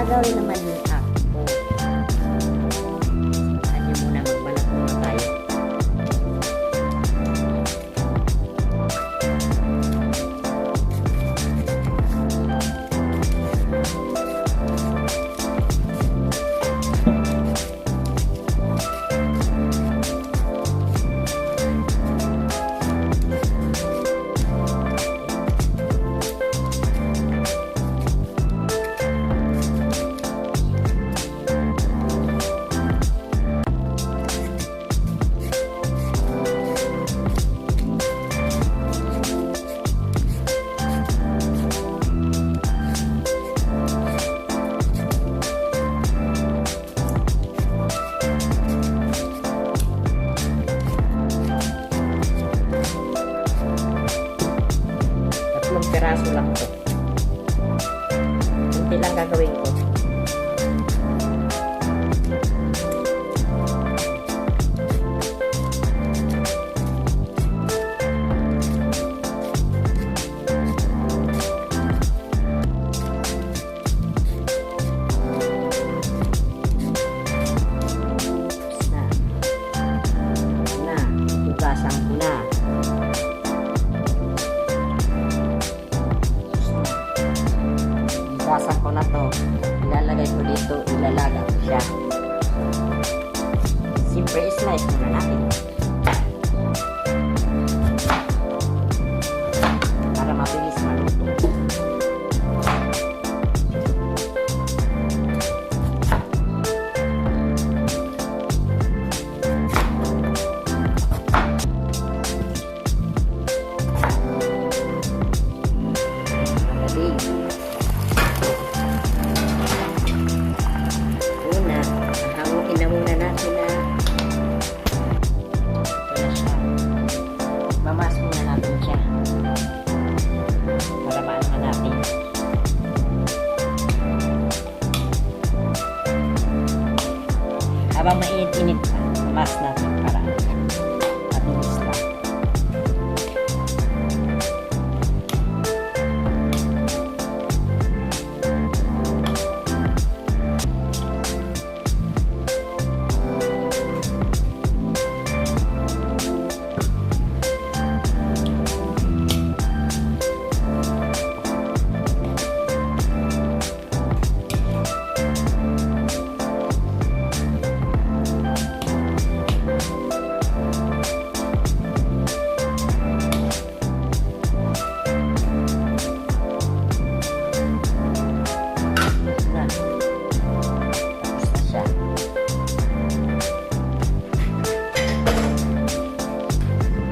gagawin naman ako. Saan nyo muna magbalat muna tayo. Piraso lang to. Kunti lang gagawin ko. Hugasan ko na. Hugasan ko na to. Ilalagay ko dito. Ilalaga ko siya. Siyempre, slice muna natin. Para mabilis maluto. Habang mainit-init pa, mas natin para mabilis lang.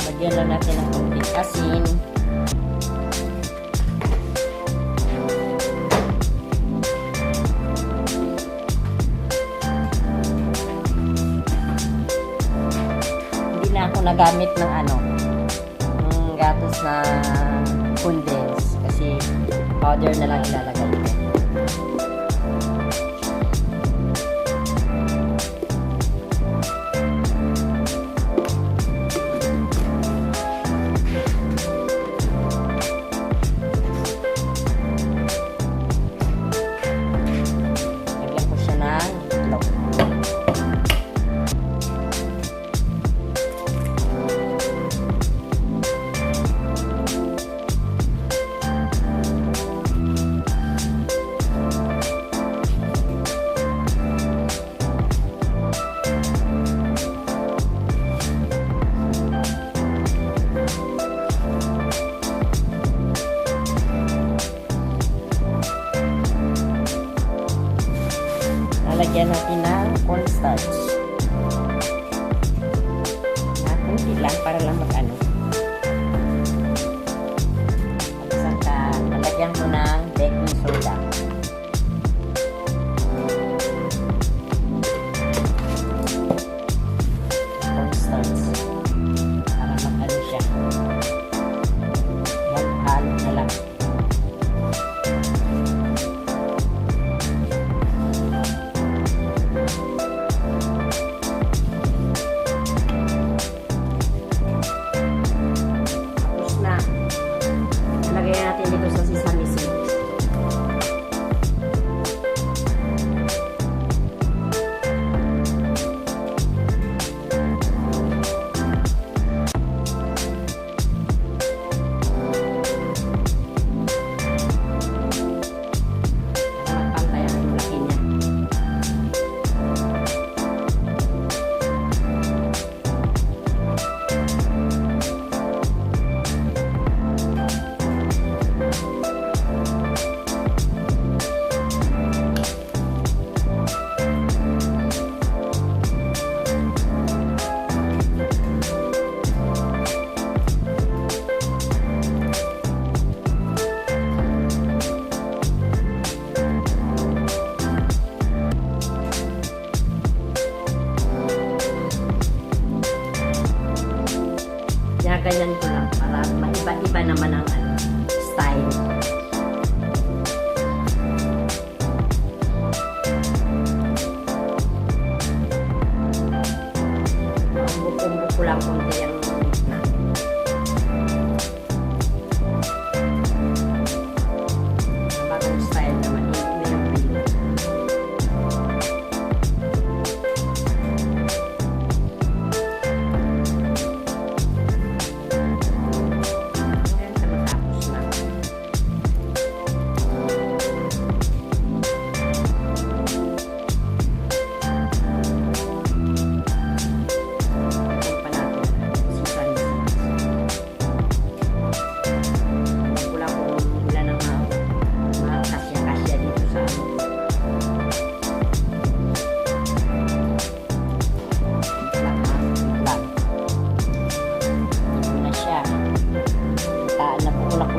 Lagyan lang natin ng konting asin. Hindi na ako nagamit ng gatos na condense kasi powder na lang ilalagay ko. Lalagyan natin ng cornstarch. Kunti lang para lang mag-ano. Saka lalagyan ko ng baking soda. Cornstarch. Para mag-ano siya. Halo na lang. Iba-iba naman ang ano, style. Umbok-umbok ko lang konti yung gitna. Bagong style naman, hindi na yung bilo.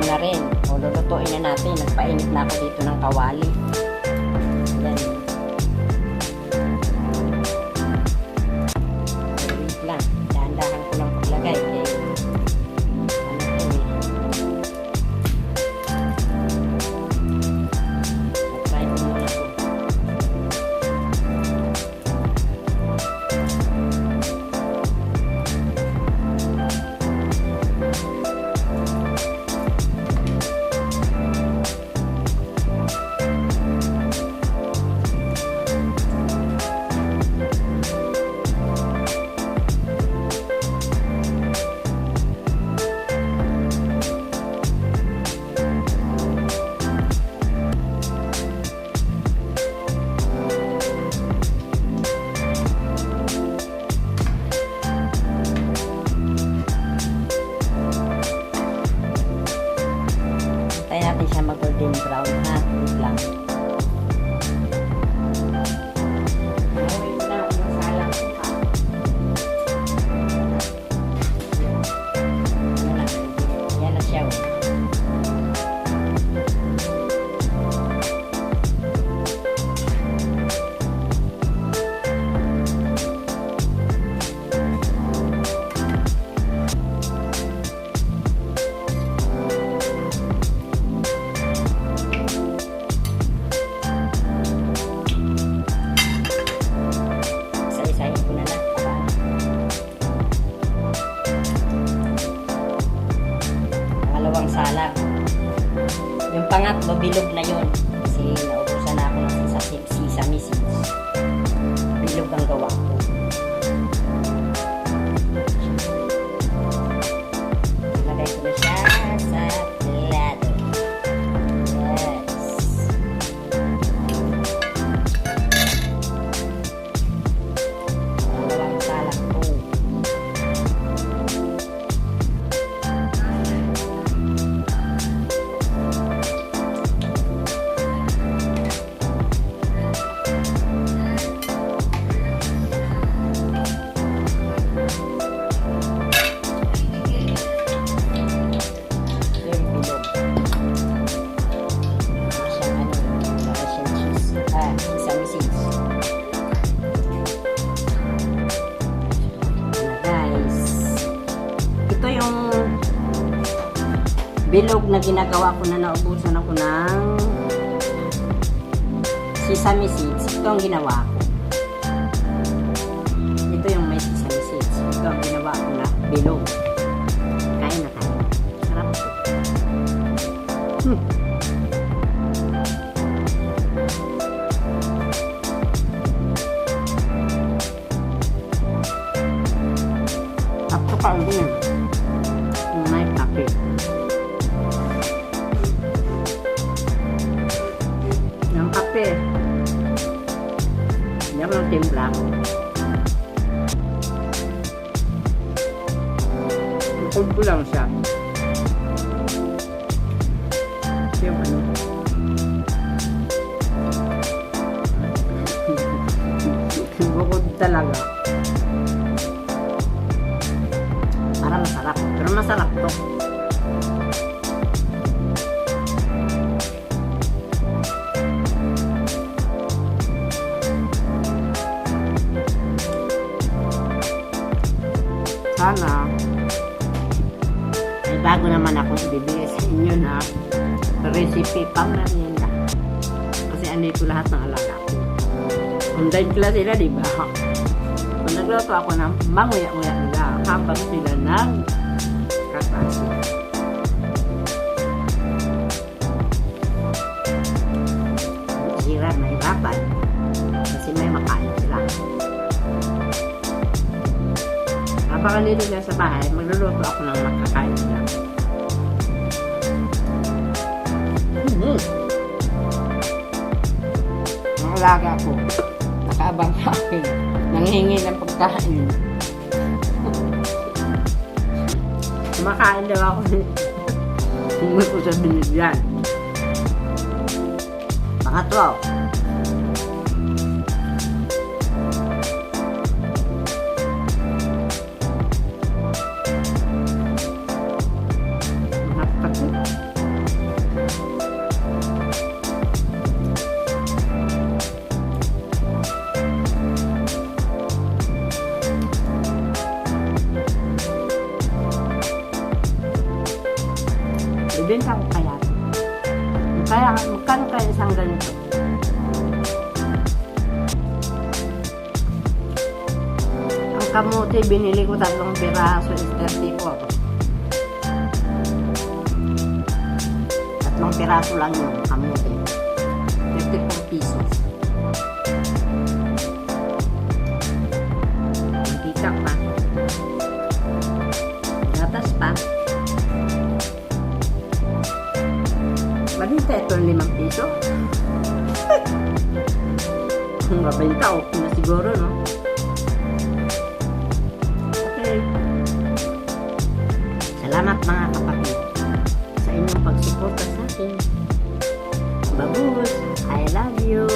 Na rin. O, lulutuin na natin. Nagpainit na ako dito ng kawali. Yan. Wait lang. Dahan-dahan ko lang paglagay. Okay. Try ko muna ito. Natin siya mag-golden brown, ha? Wait lang. Wait lang, masalang ko, ha? Yan na siya, oh. Salang. Yung pangatlo, bilog na yun. Kasi naubusan na ako ng sesame seeds. Bilog ang gawa ko. Lagay ko na siya sa plato. Yes. Dalawang salang ko. Bilog na ginagawa ko na naubusan ako ng sesame seeds. Ito ang ginawa ko. Ito yung may sesame seeds. Ito ang ginawa ko na bilog. Kain na kain. Sarap ito. Tapos pa ulit yan. Yung may kape. Yung kape. Yan ang timpla. Kulpo lang siya. Yung ano. Bukod talaga. Para masarap. Pero masarap to. Sana bago naman akong ibibigay sa inyo na recipe pang merienda. Kasi andito lahat ng alaga ko. Online class sila, di ba? Kung nagluto ako ng manguya-nguya nila habang sila nagkaklase. Hirap na hirapan kasi may makain sila. Kapag nito nila sa bahay, magluluto ako ng makakain sila. Ang alaga ko, nakaabang sa akin, nanghingi ng pagkain. Kumakain daw ako hindi ko sa binigyan. Pangatlo, ibenta ko kaya. Kaya, magkano kaya isang ganito? Ang kamote, binili ko 3 piraso is 34. 3 piraso lang yung kamote. 34 pesos. Mantika pa. Gatas pa. Mabinta ito 5 piso. Kung mabinta, okay na siguro, no? Okay. Salamat mga kapatid sa inyong pagsuporta sa akin. Babus, I love you.